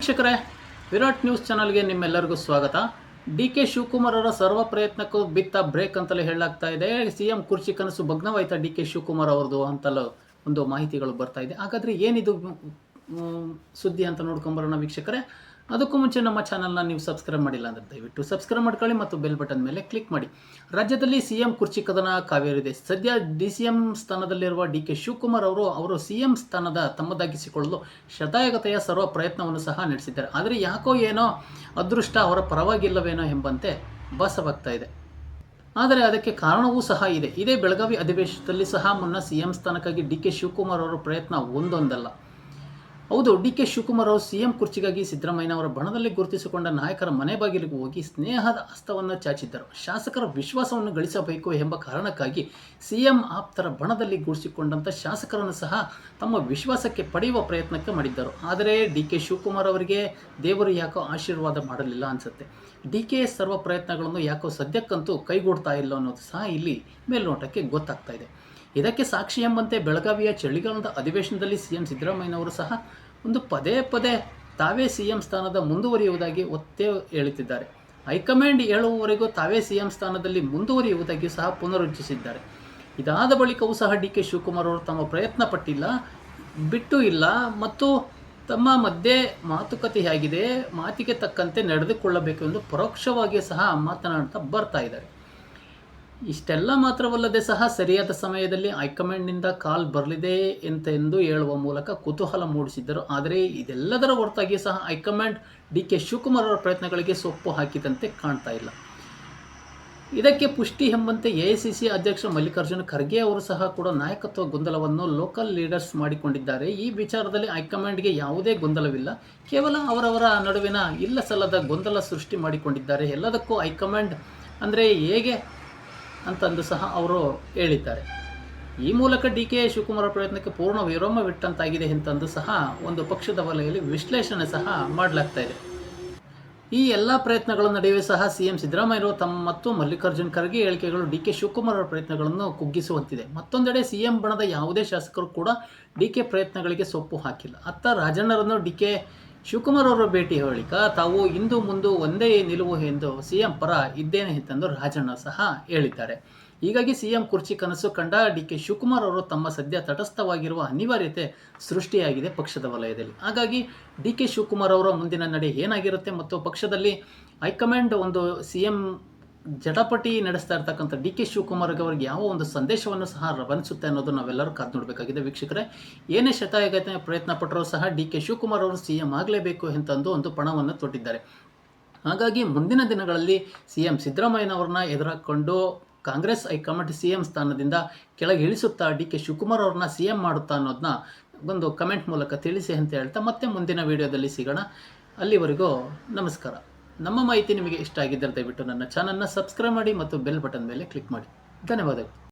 ವೀಕ್ಷಕರೇ, ವಿರಾಟ್ ನ್ಯೂಸ್ ಚಾನಲ್ಗೆ ನಿಮ್ಮೆಲ್ಲರಿಗೂ ಸ್ವಾಗತ. ಡಿ.ಕೆ. ಶಿವಕುಮಾರ್ ಅವರ ಸರ್ವ ಪ್ರಯತ್ನಕ್ಕೂ ಬಿತ್ತ ಬ್ರೇಕ್ ಅಂತಲೇ ಹೇಳಲಾಗ್ತಾ ಇದೆ. ಸಿಎಂ ಕುರ್ಚಿ ಕನಸು ಭಗ್ನವಾಯ್ತಾ ಡಿ.ಕೆ. ಶಿವಕುಮಾರ್ ಅವರದು ಅಂತಲೂ ಒಂದು ಮಾಹಿತಿಗಳು ಬರ್ತಾ ಇದೆ. ಹಾಗಾದರೆ ಏನಿದು ಸುದ್ದಿ ಅಂತ ನೋಡ್ಕೊಂಬರೋಣ ವೀಕ್ಷಕರೇ. ಅದಕ್ಕೂ ಮುಂಚೆ ನಮ್ಮ ಚಾನಲ್ನ ನೀವು ಸಬ್ಸ್ಕ್ರೈಬ್ ಮಾಡಿಲ್ಲ ಅಂದರೆ ದಯವಿಟ್ಟು ಸಬ್ಸ್ಕ್ರೈಬ್ ಮಾಡ್ಕೊಳ್ಳಿ ಮತ್ತು ಬೆಲ್ ಬಟನ್ ಮೇಲೆ ಕ್ಲಿಕ್ ಮಾಡಿ. ರಾಜ್ಯದಲ್ಲಿ ಸಿಎಂ ಕುರ್ಚಿ ಕದನ ಕಾವೇರಿದೆ. ಸದ್ಯ ಡಿ.ಸಿ.ಎಂ ಸ್ಥಾನದಲ್ಲಿರುವ ಡಿ.ಕೆ. ಶಿವಕುಮಾರ್ ಅವರು ಸಿಎಂ ಸ್ಥಾನದ ತಮ್ಮದಾಗಿಸಿಕೊಳ್ಳಲು ಶತಾಯಗತೆಯ ಸರ್ವ ಪ್ರಯತ್ನವನ್ನು ಸಹ ನಡೆಸಿದ್ದಾರೆ. ಆದರೆ ಯಾಕೋ ಏನೋ ಅದೃಷ್ಟ ಅವರ ಪರವಾಗಿಲ್ಲವೇನೋ ಎಂಬಂತೆ ಭಾಸವಾಗ್ತಾ ಇದೆ. ಆದರೆ ಅದಕ್ಕೆ ಕಾರಣವೂ ಸಹ ಇದೆ. ಇದೇ ಬೆಳಗಾವಿ ಅಧಿವೇಶನದಲ್ಲಿ ಸಹ ಮುನ್ನ ಸಿಎಂ ಸ್ಥಾನಕ್ಕಾಗಿ ಡಿ.ಕೆ. ಶಿವಕುಮಾರ್ ಅವರ ಪ್ರಯತ್ನ ಒಂದೊಂದಲ್ಲ. ಹೌದು, ಡಿ.ಕೆ. ಶಿವಕುಮಾರ್ ಅವರು ಸಿಎಂ ಕುರ್ಚಿಗಾಗಿ ಸಿದ್ದರಾಮಯ್ಯನವರ ಬಣದಲ್ಲಿ ಗುರುತಿಸಿಕೊಂಡ ನಾಯಕರ ಮನೆ ಬಾಗಿಲಿಗೆ ಹೋಗಿ ಸ್ನೇಹದ ಹಸ್ತವನ್ನು ಚಾಚಿದ್ದರು. ಶಾಸಕರ ವಿಶ್ವಾಸವನ್ನು ಗಳಿಸಬೇಕು ಎಂಬ ಕಾರಣಕ್ಕಾಗಿ ಸಿಎಂ ಆಪ್ತರ ಬಣದಲ್ಲಿ ಗೂಡಿಸಿಕೊಂಡಂಥ ಶಾಸಕರನ್ನು ಸಹ ತಮ್ಮ ವಿಶ್ವಾಸಕ್ಕೆ ಪಡೆಯುವ ಪ್ರಯತ್ನಕ್ಕೆ ಮಾಡಿದ್ದರು. ಆದರೆ ಡಿ.ಕೆ. ಶಿವಕುಮಾರ್ ಅವರಿಗೆ ದೇವರು ಯಾಕೋ ಆಶೀರ್ವಾದ ಮಾಡಲಿಲ್ಲ ಅನಿಸುತ್ತೆ. ಡಿ.ಕೆ. ಸರ್ವ ಪ್ರಯತ್ನಗಳನ್ನು ಯಾಕೋ ಸದ್ಯಕ್ಕಂತೂ ಕೈಗೂಡ್ತಾ ಇಲ್ಲ ಅನ್ನೋದು ಸಹ ಇಲ್ಲಿ ಮೇಲ್ನೋಟಕ್ಕೆ ಗೊತ್ತಾಗ್ತಾ ಇದೆ. ಇದಕ್ಕೆ ಸಾಕ್ಷಿ ಎಂಬಂತೆ ಬೆಳಗಾವಿಯ ಚಳಿಗಾಲದ ಅಧಿವೇಶನದಲ್ಲಿ ಸಿಎಂ ಸಿದ್ದರಾಮಯ್ಯನವರು ಸಹ ಪದೇ ಪದೇ ತಾವೇ ಸಿಎಂ ಸ್ಥಾನದ ಮುಂದುವರಿಯುವುದಾಗಿ ಒತ್ತೇ ಹೇಳುತ್ತಿದ್ದಾರೆ. ಹೈಕಮಾಂಡ್ ಹೇಳುವವರೆಗೂ ತಾವೇ ಸಿಎಂ ಸ್ಥಾನದಲ್ಲಿ ಮುಂದುವರಿಯುವುದಾಗಿ ಸಹ ಪುನರುಚ್ಚರಿಸಿದ್ದಾರೆ. ಇದಾದ ಬಳಿಕವೂ ಸಹ ಡಿ.ಕೆ. ಶಿವಕುಮಾರ್ ಅವರು ತಮ್ಮ ಪ್ರಯತ್ನ ಪಟ್ಟಿಲ್ಲ, ಬಿಟ್ಟು ಇಲ್ಲ ಮತ್ತು ತಮ್ಮ ಮಧ್ಯೆ ಮಾತುಕತೆಯಾಗಿದೆ, ಮಾತಿಗೆ ತಕ್ಕಂತೆ ನಡೆದುಕೊಳ್ಳಬೇಕು ಎಂದು ಪರೋಕ್ಷವಾಗಿ ಸಹ ಮಾತನಾಡ್ತಾ ಬರ್ತಾ ಇದ್ದಾರೆ. ಇಷ್ಟೆಲ್ಲ ಮಾತ್ರವಲ್ಲದೆ ಸಹ ಸರಿಯಾದ ಸಮಯದಲ್ಲಿ ಹೈಕಮಾಂಡ್ನಿಂದ ಕಾಲ್ ಬರಲಿದೆ ಎಂದು ಹೇಳುವ ಮೂಲಕ ಕುತೂಹಲ ಮೂಡಿಸಿದ್ದರು. ಆದರೆ ಇದೆಲ್ಲದರ ಹೊರತಾಗಿ ಸಹ ಹೈಕಮಾಂಡ್ ಡಿ.ಕೆ. ಶಿವಕುಮಾರ್ ಅವರ ಪ್ರಯತ್ನಗಳಿಗೆ ಸೊಪ್ಪು ಹಾಕಿದಂತೆ ಕಾಣ್ತಾ ಇಲ್ಲ. ಇದಕ್ಕೆ ಪುಷ್ಟಿ ಎಂಬಂತೆ ಎಐಸಿಸಿ ಅಧ್ಯಕ್ಷ ಮಲ್ಲಿಕಾರ್ಜುನ ಖರ್ಗೆ ಅವರು ಸಹ ಕೂಡ ನಾಯಕತ್ವ ಗೊಂದಲವನ್ನು ಲೋಕಲ್ ಲೀಡರ್ಸ್ ಮಾಡಿಕೊಂಡಿದ್ದಾರೆ. ಈ ವಿಚಾರದಲ್ಲಿ ಹೈಕಮಾಂಡ್ಗೆ ಯಾವುದೇ ಗೊಂದಲವಿಲ್ಲ, ಕೇವಲ ಅವರವರ ನಡುವಿನ ಇಲ್ಲ ಸಲ್ಲದ ಗೊಂದಲ ಸೃಷ್ಟಿ ಮಾಡಿಕೊಂಡಿದ್ದಾರೆ. ಎಲ್ಲದಕ್ಕೂ ಹೈಕಮಾಂಡ್ ಅಂದರೆ ಹೇಗೆ ಅಂತಂದು ಸಹ ಅವರು ಹೇಳಿದ್ದಾರೆ. ಈ ಮೂಲಕ ಡಿ.ಕೆ. ಶಿವಕುಮಾರ್ ಪ್ರಯತ್ನಕ್ಕೆ ಪೂರ್ಣ ವಿರಾಮವಿಟ್ಟಂತಾಗಿದೆ ಎಂತಂದು ಸಹ ಒಂದು ಪಕ್ಷದ ವಲಯದಲ್ಲಿ ವಿಶ್ಲೇಷಣೆ ಸಹ ಮಾಡಲಾಗ್ತಾ ಇದೆ. ಈ ಎಲ್ಲ ಪ್ರಯತ್ನಗಳ ನಡುವೆ ಸಹ ಸಿಎಂ ಸಿದ್ದರಾಮಯ್ಯರು ತಮ್ಮ ಮತ್ತು ಮಲ್ಲಿಕಾರ್ಜುನ್ ಖರ್ಗೆ ಹೇಳಿಕೆಗಳು ಡಿ.ಕೆ. ಶಿವಕುಮಾರ್ ಅವರ ಪ್ರಯತ್ನಗಳನ್ನು ಕುಗ್ಗಿಸುವಂತಿದೆ. ಮತ್ತೊಂದೆಡೆ ಸಿಎಂ ಬಣದ ಯಾವುದೇ ಶಾಸಕರು ಕೂಡ ಡಿ.ಕೆ. ಪ್ರಯತ್ನಗಳಿಗೆ ಸೊಪ್ಪು ಹಾಕಿಲ್ಲ. ಅತ್ತ ರಾಜಣ್ಣರನ್ನು ಡಿ.ಕೆ. ಶಿವಕುಮಾರ್ ಅವರ ಭೇಟಿ ಬಳಿಕ ತಾವು ಇಂದು ಮುಂದು ಒಂದೇ ನಿಲುವು ಎಂದು ಸಿಎಂ ಪರ ಇದ್ದೇನೆ ಎಂತೆಂದು ರಾಜಣ್ಣ ಸಹ ಹೇಳಿದ್ದಾರೆ. ಹೀಗಾಗಿ ಸಿಎಂ ಕುರ್ಚಿ ಕನಸು ಕಂಡ ಡಿ.ಕೆ. ಶಿವಕುಮಾರ್ ಅವರು ತಮ್ಮ ಸದ್ಯ ತಟಸ್ಥವಾಗಿರುವ ಅನಿವಾರ್ಯತೆ ಸೃಷ್ಟಿಯಾಗಿದೆ ಪಕ್ಷದ ವಲಯದಲ್ಲಿ. ಹಾಗಾಗಿ ಡಿ.ಕೆ. ಶಿವಕುಮಾರ್ ಅವರ ಮುಂದಿನ ನಡೆ ಏನಾಗಿರುತ್ತೆ ಮತ್ತು ಪಕ್ಷದಲ್ಲಿ ಹೈಕಮಾಂಡ್ ಸಿಎಂ ಜಟಾಪಟಿ ನಡೆಸ್ತಾ ಇರ್ತಕ್ಕಂಥ ಡಿ.ಕೆ. ಶಿವಕುಮಾರ್ ಅವರಿಗೆ ಯಾವ ಒಂದು ಸಂದೇಶವನ್ನು ಸಹ ರವಾನಿಸುತ್ತೆ ಅನ್ನೋದು ನಾವೆಲ್ಲರೂ ಕಾದು ನೋಡಬೇಕಾಗಿದೆ ವೀಕ್ಷಕರೇ. ಏನೇ ಶತಾಯಗತೆ ಪ್ರಯತ್ನ ಪಟ್ಟರೂ ಸಹ ಡಿ.ಕೆ. ಶಿವಕುಮಾರ್ ಅವರು ಸಿಎಂ ಆಗಲೇಬೇಕು ಎಂತಂದು ಒಂದು ಪಣವನ್ನು ತೊಟ್ಟಿದ್ದಾರೆ. ಹಾಗಾಗಿ ಮುಂದಿನ ದಿನಗಳಲ್ಲಿ ಸಿಎಂ ಸಿದ್ದರಾಮಯ್ಯನವ್ರನ್ನ ಎದುರಾಕೊಂಡು ಕಾಂಗ್ರೆಸ್ ಹೈಕಮಾಂಡ್ ಸಿಎಂ ಸ್ಥಾನದಿಂದ ಕೆಳಗೆ ಇಳಿಸುತ್ತಾ ಡಿ.ಕೆ. ಶಿವಕುಮಾರ್ ಅವ್ರನ್ನ ಸಿಎಂ ಮಾಡುತ್ತಾ ಅನ್ನೋದನ್ನ ಒಂದು ಕಮೆಂಟ್ ಮೂಲಕ ತಿಳಿಸಿ ಅಂತ ಹೇಳ್ತಾ ಮತ್ತೆ ಮುಂದಿನ ವಿಡಿಯೋದಲ್ಲಿ ಸಿಗೋಣ. ಅಲ್ಲಿವರೆಗೂ ನಮಸ್ಕಾರ. ನಮ್ಮ ಮಾಹಿತಿ ನಿಮಗೆ ಇಷ್ಟ ಆಗಿದ್ದರೆ ದಯವಿಟ್ಟು ನನ್ನ ಚಾನಲ್ನ ಸಬ್ಸ್ಕ್ರೈಬ್ ಮಾಡಿ ಮತ್ತು ಬೆಲ್ ಬಟನ್ ಮೇಲೆ ಕ್ಲಿಕ್ ಮಾಡಿ. ಧನ್ಯವಾದಗಳು.